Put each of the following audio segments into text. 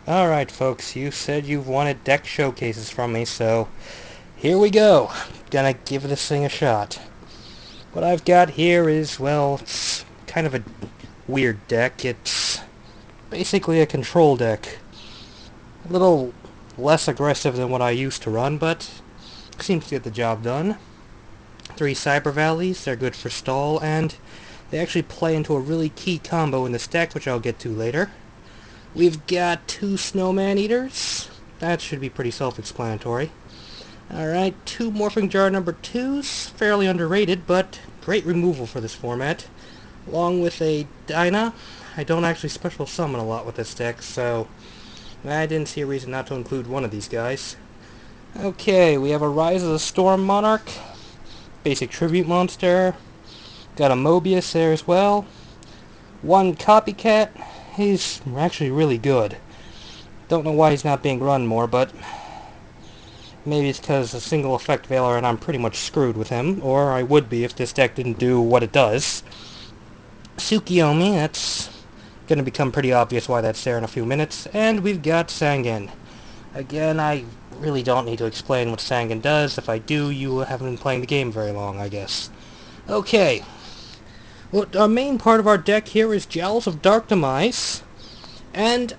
Alright folks, you said you've wanted deck showcases from me, so here we go. Gonna give this thing a shot. What I've got here is, well, it's kind of a weird deck. It's basically a control deck. A little less aggressive than what I used to run, but seems to get the job done. 3 Cyber Valleys, they're good for stall, and they actually play into a really key combo in this deck, which I'll get to later. We've got 2 Snowman Eaters. That should be pretty self-explanatory. Alright, 2 Morphing Jar number 2s. Fairly underrated, but great removal for this format. Along with a Dyna. I don't actually special summon a lot with this deck, so I didn't see a reason not to include one of these guys. Okay, we have a Rise of the Storm Monarch. Basic tribute monster. Got a Mobius there as well. 1 Copycat. He's actually really good. Don't know why he's not being run more, but maybe it's because a single effect Veiler and I'm pretty much screwed with him, or I would be if this deck didn't do what it does. Tsukiyomi, that's going to become pretty obvious why that's there in a few minutes. And we've got Sangan. Again, I really don't need to explain what Sangan does. If I do, you haven't been playing the game very long, I guess. Okay. Well, our main part of our deck here is Jowls of Dark Demise, and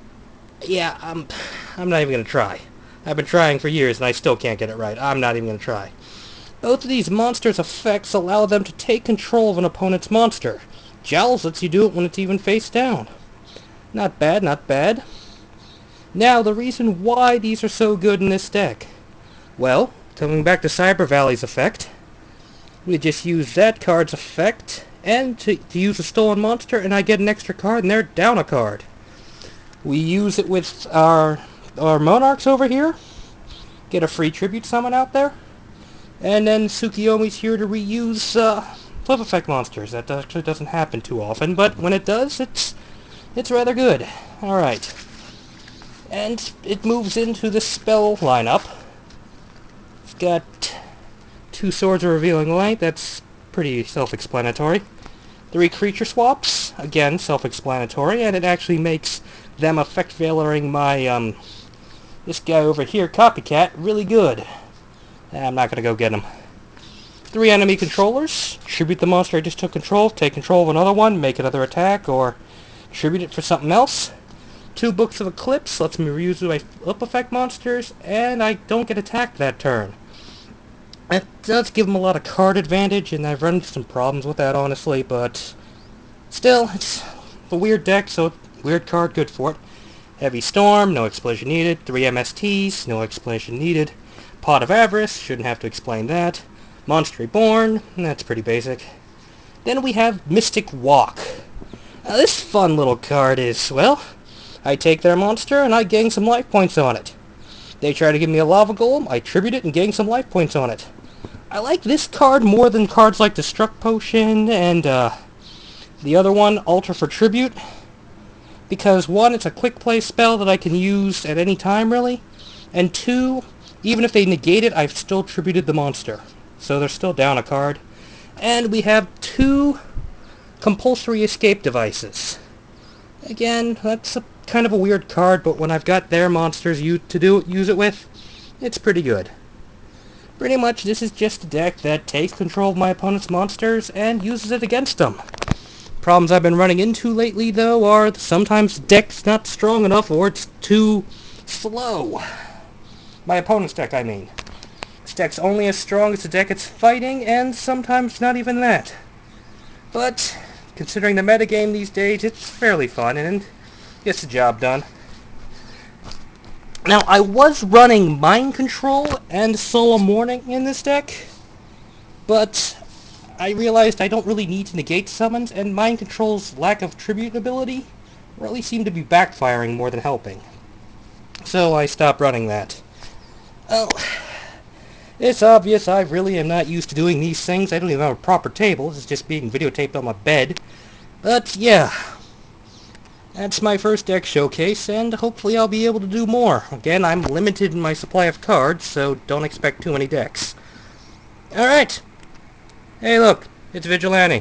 yeah, I'm not even going to try. I've been trying for years and I still can't get it right. I'm not even going to try. Both of these monsters' effects allow them to take control of an opponent's monster. Jowls lets you do it when it's even face down. Not bad, not bad. Now, the reason why these are so good in this deck. Well, coming back to Cyber Valley's effect, we just use that card's effect and to use a stolen monster, and I get an extra card, and they're down a card. We use it with our Monarchs over here, get a free tribute summon out there, and then Tsukiyomi's here to reuse flip effect monsters. That actually doesn't happen too often, but when it does, it's rather good. Alright. And it moves into the spell lineup. It's got 2 Swords of Revealing Light, that's pretty self-explanatory. 3 creature swaps, again self-explanatory, and it actually makes them effect Veilering my this guy over here, Copycat, really good. I'm not gonna go get him. 3 enemy controllers, tribute the monster I just took control, take control of another one, make another attack, or tribute it for something else. 2 Books of Eclipse, lets me reuse my flip effect monsters, and I don't get attacked that turn. It does give them a lot of card advantage, and I've run into some problems with that, honestly, but still, it's a weird deck, so weird card, good for it. Heavy Storm, no explanation needed. 3 MSTs, no explanation needed. Pot of Avarice, shouldn't have to explain that. Monster Reborn, that's pretty basic. Then we have Mystic Walk. Now this fun little card is, well, I take their monster and I gain some life points on it. They try to give me a Lava Golem, I tribute it and gain some life points on it. I like this card more than cards like Destruct Potion and the other one, Alter for Tribute, because 1, it's a quick play spell that I can use at any time, really, and 2, even if they negate it, I've still tributed the monster, so they're still down a card. And we have 2 compulsory escape devices. Again, that's kind of a weird card, but when I've got their monsters use it with, it's pretty good. Pretty much, this is just a deck that takes control of my opponent's monsters and uses it against them. Problems I've been running into lately, though, are sometimes the deck's not strong enough or it's too slow. My opponent's deck, I mean. This deck's only as strong as the deck it's fighting, and sometimes not even that. But considering the metagame these days, it's fairly fun and gets the job done. Now, I was running Mind Control and Solemn Warning in this deck, but I realized I don't really need to negate summons, and Mind Control's lack of tribute ability really seemed to be backfiring more than helping. So I stopped running that. Well, it's obvious I really am not used to doing these things. I don't even have a proper table. This is just being videotaped on my bed. But yeah, that's my first deck showcase, and hopefully I'll be able to do more. Again, I'm limited in my supply of cards, so don't expect too many decks. Alright. Hey look, it's Vigilante.